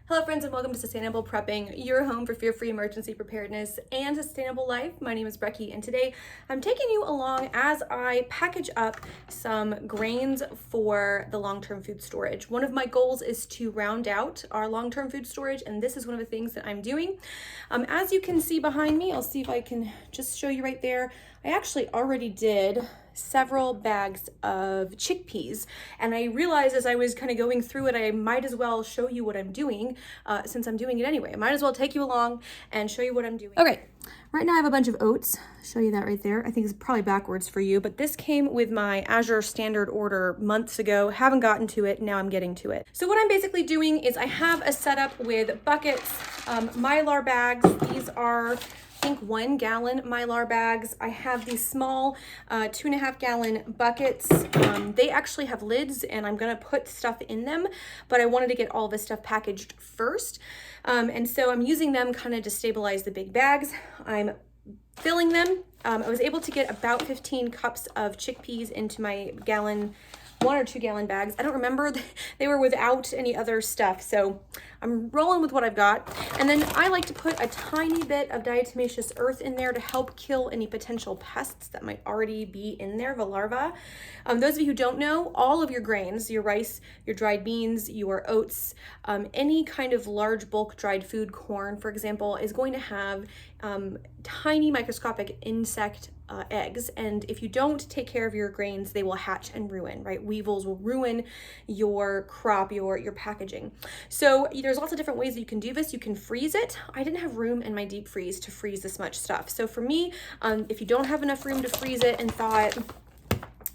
Hello friends and welcome to Sustainable Prepping, your home for fear-free emergency preparedness and sustainable life. My name is Brecky and today I'm taking you along as I package up some grains for the long-term food storage. One of my goals is to round out our long-term food storage, and this is one of the things that I'm doing. As you can see behind me, I'll see if I can just show you right there. I actually already did several bags of chickpeas, and I realized as I was kind of going through it, I might as well show you what I'm doing since I'm doing it anyway. I might as well take you along and show you what I'm doing. Okay, right now I have a bunch of oats. Show you that right there. I think it's probably backwards for you, but this came with my Azure standard order months ago. Haven't gotten to it, now I'm getting to it. So what I'm basically doing is I have a setup with buckets, Mylar bags. These are I think 1 gallon Mylar bags. I have these small 2.5 gallon buckets. They actually have lids and I'm gonna put stuff in them, but I wanted to get all this stuff packaged first. And so I'm using them kind of to stabilize the big bags. I'm filling them. I was able to get about 15 cups of chickpeas into my 1 or 2 gallon bags. I don't remember, they were without any other stuff, so I'm rolling with what I've got. And then I like to put a tiny bit of diatomaceous earth in there to help kill any potential pests that might already be in there, the larvae. Those of you who don't know, all of your grains, your rice, your dried beans, your oats, any kind of large bulk dried food, corn for example, is going to have tiny microscopic insect eggs, and if you don't take care of your grains, they will hatch and ruin, right? Weevils will ruin your crop, your packaging. So there's lots of different ways that you can do this. You can freeze it. I didn't have room in my deep freeze to freeze this much stuff. So for me, if you don't have enough room to freeze it and thaw it,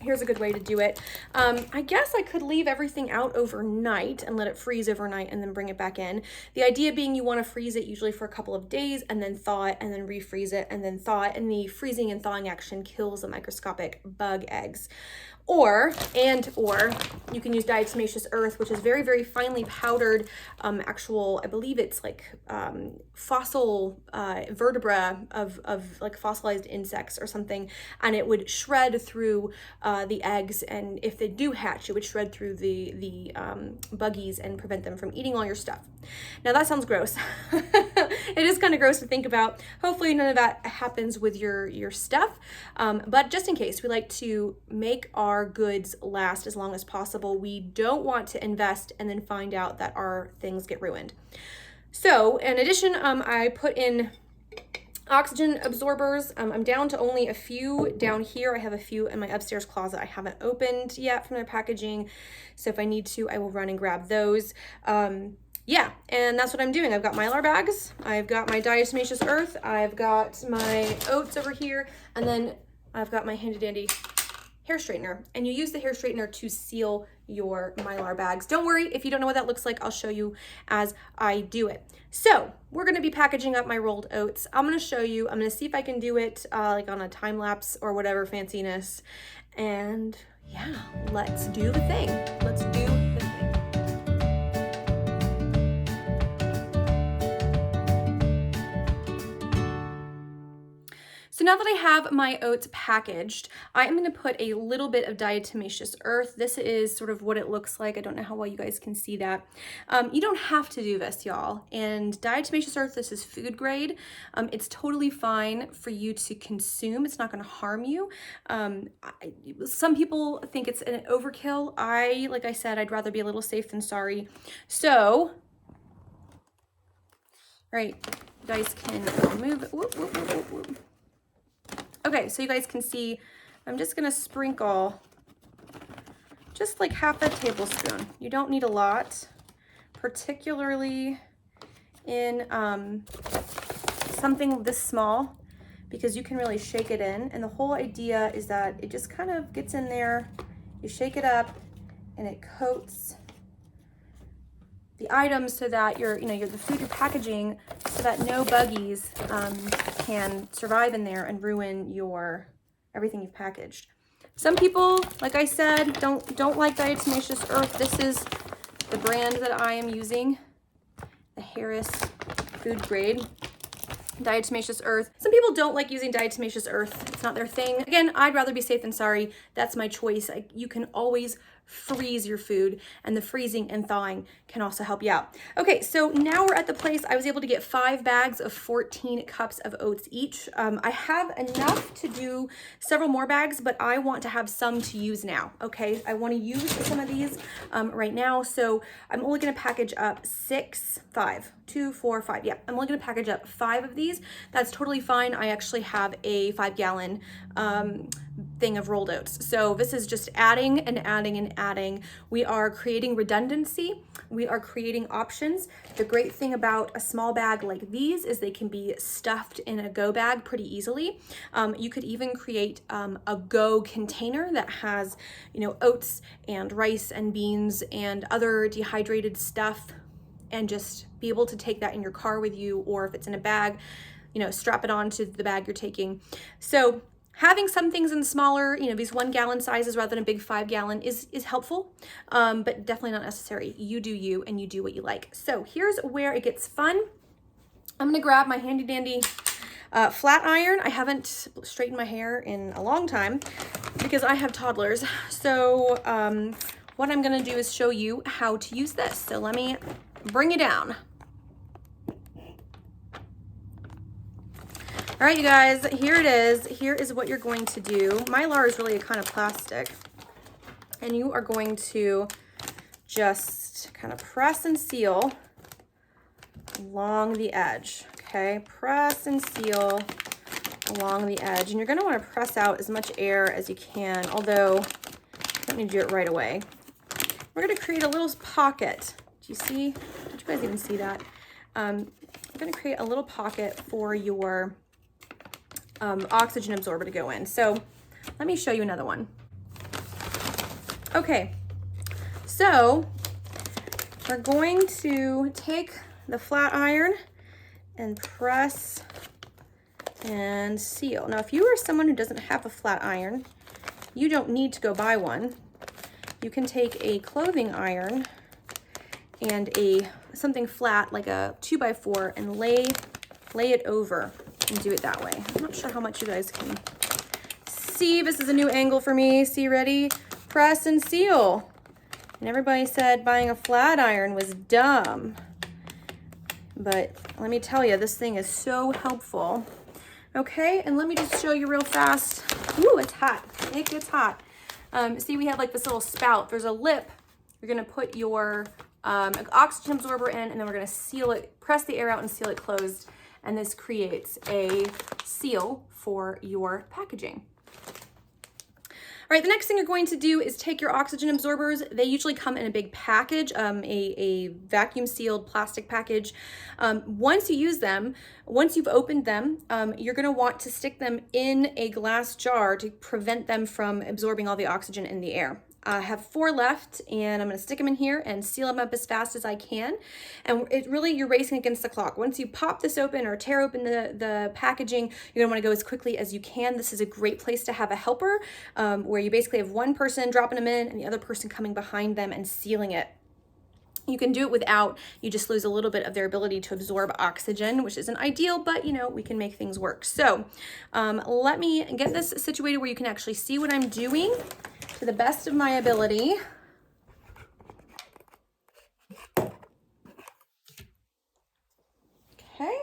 here's a good way to do it. I guess I could leave everything out overnight and let it freeze overnight and then bring it back in. The idea being you want to freeze it usually for a couple of days and then thaw it and then refreeze it and then thaw it, and the freezing and thawing action kills the microscopic bug eggs. Or you can use diatomaceous earth, which is very, very finely powdered actual, I believe it's like fossil vertebra of like fossilized insects or something, and it would shred through the eggs, and if they do hatch, it would shred through the buggies and prevent them from eating all your stuff. Now that sounds gross. It is kind of gross to think about. Hopefully none of that happens with your stuff, but just in case, we like to make our goods last as long as possible. We don't want to invest and then find out that our things get ruined. So in addition, I put in oxygen absorbers. I'm down to only a few down here. I have a few in my upstairs closet I haven't opened yet from their packaging. So if I need to, I will run and grab those. Yeah, and that's what I'm doing. I've got Mylar bags, I've got my diatomaceous earth, I've got my oats over here, and then I've got my handy dandy hair straightener. And you use the hair straightener to seal your Mylar bags. Don't worry, if you don't know what that looks like, I'll show you as I do it. So we're gonna be packaging up my rolled oats. I'm gonna show you, I'm gonna see if I can do it like on a time lapse or whatever fanciness. And yeah, let's do the thing. Let's do the thing. So now that I have my oats packaged, I am going to put a little bit of diatomaceous earth. This is sort of what it looks like. I don't know how well you guys can see that. You don't have to do this, y'all. And diatomaceous earth, this is food grade. It's totally fine for you to consume. It's not going to harm you. Some people think it's an overkill. Like I said, I'd rather be a little safe than sorry. So, right, you guys can remove it. Whoop, whoop, whoop, whoop, whoop. Okay, so you guys can see, I'm just gonna sprinkle just like half a tablespoon. You don't need a lot, particularly in something this small, because you can really shake it in. And the whole idea is that it just kind of gets in there, you shake it up, and it coats the items so that the food you're packaging, so that no buggies can survive in there and ruin everything you've packaged. Some people, like I said, don't like diatomaceous earth. This is the brand that I am using, the Harris food grade diatomaceous earth. Some people don't like using diatomaceous earth. It's not their thing. Again, I'd rather be safe than sorry. That's my choice. You can always freeze your food, and the freezing and thawing can also help you out. Okay, so now we're at the place I was able to get 5 bags of 14 cups of oats each. I have enough to do several more bags, but I want to have some to use now. Okay, I want to use some of these right now, so I'm only going to package up 5. Yeah, I'm only going to package up 5 of these. That's totally fine. I actually have a 5-gallon thing of rolled oats. So this is just adding and adding and adding. We are creating redundancy. We are creating options. The great thing about a small bag like these is they can be stuffed in a go bag pretty easily. You could even create a go container that has, you know, oats and rice and beans and other dehydrated stuff, and just be able to take that in your car with you, or if it's in a bag, you know, strap it onto the bag you're taking. So having some things in smaller, you know, these 1-gallon sizes rather than a big 5-gallon is helpful, but definitely not necessary. You do you, and you do what you like. So here's where it gets fun. I'm gonna grab my handy dandy flat iron. I haven't straightened my hair in a long time because I have toddlers. So what I'm gonna do is show you how to use this. So let me bring it down. All right, you guys, here it is. Here is what you're going to do. Mylar is really a kind of plastic, and you are going to just kind of press and seal along the edge, okay? Press and seal along the edge, and you're gonna wanna press out as much air as you can, although you don't need to do it right away. We're gonna create a little pocket. Do you see? Did you guys even see that? I'm gonna create a little pocket for your oxygen absorber to go in. So let me show you another one. Okay, so we're going to take the flat iron and press and seal. Now, if you are someone who doesn't have a flat iron, you don't need to go buy one. You can take a clothing iron and something flat like a 2x4 and lay it over and do it that way. I'm not sure how much you guys can see. This is a new angle for me. See, ready? Press and seal. And everybody said buying a flat iron was dumb. But let me tell you, this thing is so helpful. Okay, and let me just show you real fast. Ooh, it's hot. It gets hot. See, we have like this little spout. There's a lip. You're gonna put your oxygen absorber in, and then we're gonna seal it, press the air out and seal it closed. And this creates a seal for your packaging. All right, the next thing you're going to do is take your oxygen absorbers. They usually come in a big package, a vacuum sealed plastic package. Once you use them, once you've opened them, you're gonna want to stick them in a glass jar to prevent them from absorbing all the oxygen in the air. I have 4 left, and I'm gonna stick them in here and seal them up as fast as I can. And it really, you're racing against the clock. Once you pop this open or tear open the packaging, you're gonna wanna go as quickly as you can. This is a great place to have a helper, where you basically have one person dropping them in and the other person coming behind them and sealing it. You can do it without, you just lose a little bit of their ability to absorb oxygen, which isn't ideal, but you know, we can make things work. So let me get this situated where you can actually see what I'm doing to the best of my ability. Okay.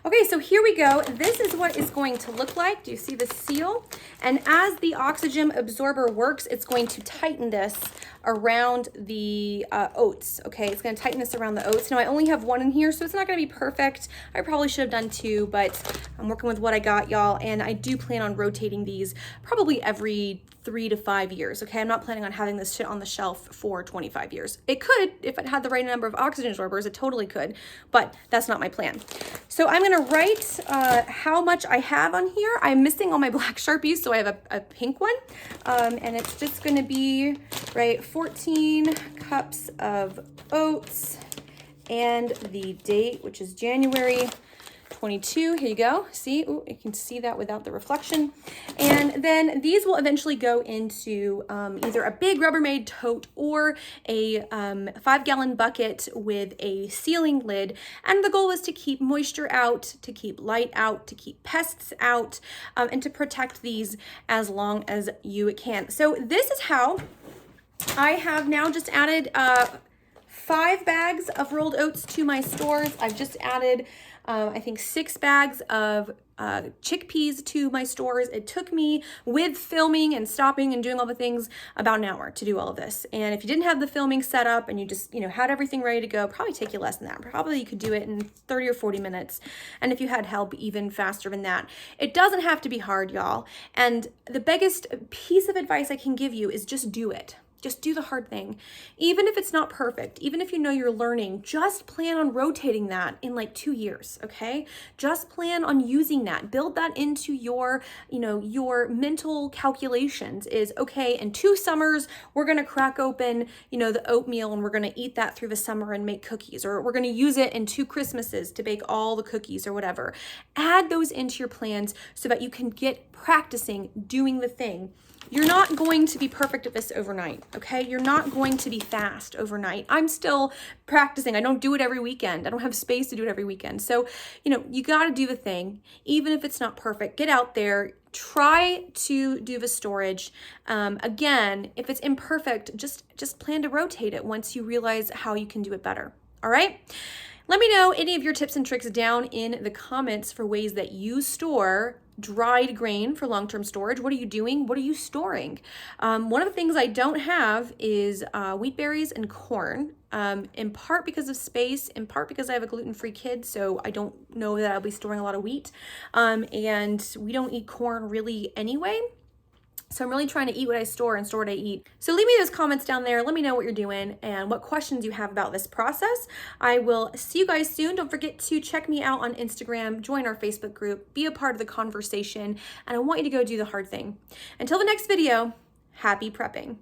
Okay, so here we go. This is what it's going to look like. Do you see the seal? And as the oxygen absorber works, it's going to tighten this around the oats, okay? It's gonna tighten this around the oats. Now I only have one in here, so it's not gonna be perfect. I probably should have done two, but I'm working with what I got, y'all, and I do plan on rotating these probably every 3 to 5 years, okay? I'm not planning on having this shit on the shelf for 25 years. It could, if it had the right number of oxygen absorbers, it totally could, but that's not my plan. So I'm gonna write how much I have on here. I'm missing all my black Sharpies, so I have a pink one, and it's just gonna be, right, 14 cups of oats, and the date, which is January 22. Here you go. See, ooh, you can see that without the reflection. And then these will eventually go into either a big Rubbermaid tote or a 5-gallon bucket with a sealing lid. And the goal is to keep moisture out, to keep light out, to keep pests out, and to protect these as long as you can. So this is how I have now just added 5 bags of rolled oats to my stores. I've just added I think 6 bags of chickpeas to my stores. It took me, with filming and stopping and doing all the things, about an hour to do all of this. And if you didn't have the filming set up and you just, had everything ready to go, probably take you less than that. Probably you could do it in 30 or 40 minutes. And if you had help, even faster than that. It doesn't have to be hard, y'all. And the biggest piece of advice I can give you is just do it. Just do the hard thing. Even if it's not perfect, even if you know you're learning, just plan on rotating that in like 2 years, okay? Just plan on using that. Build that into your, your mental calculations is, okay, in 2 summers, we're gonna crack open, the oatmeal and we're gonna eat that through the summer and make cookies, or we're gonna use it in 2 Christmases to bake all the cookies or whatever. Add those into your plans so that you can get practicing doing the thing. You're not going to be perfect at this overnight, okay? You're not going to be fast overnight. I'm still practicing. I don't do it every weekend. I don't have space to do it every weekend. So, you got to do the thing. Even if it's not perfect, get out there. Try to do the storage. Again, if it's imperfect, just plan to rotate it once you realize how you can do it better, all right? Let me know any of your tips and tricks down in the comments for ways that you store dried grain for long-term storage. What are you doing? What are you storing? One of the things I don't have is wheat berries and corn, in part because of space, in part because I have a gluten-free kid, so I don't know that I'll be storing a lot of wheat, and we don't eat corn really anyway. So I'm really trying to eat what I store and store what I eat. So leave me those comments down there. Let me know what you're doing and what questions you have about this process. I will see you guys soon. Don't forget to check me out on Instagram, join our Facebook group, be a part of the conversation, and I want you to go do the hard thing. Until the next video, happy prepping.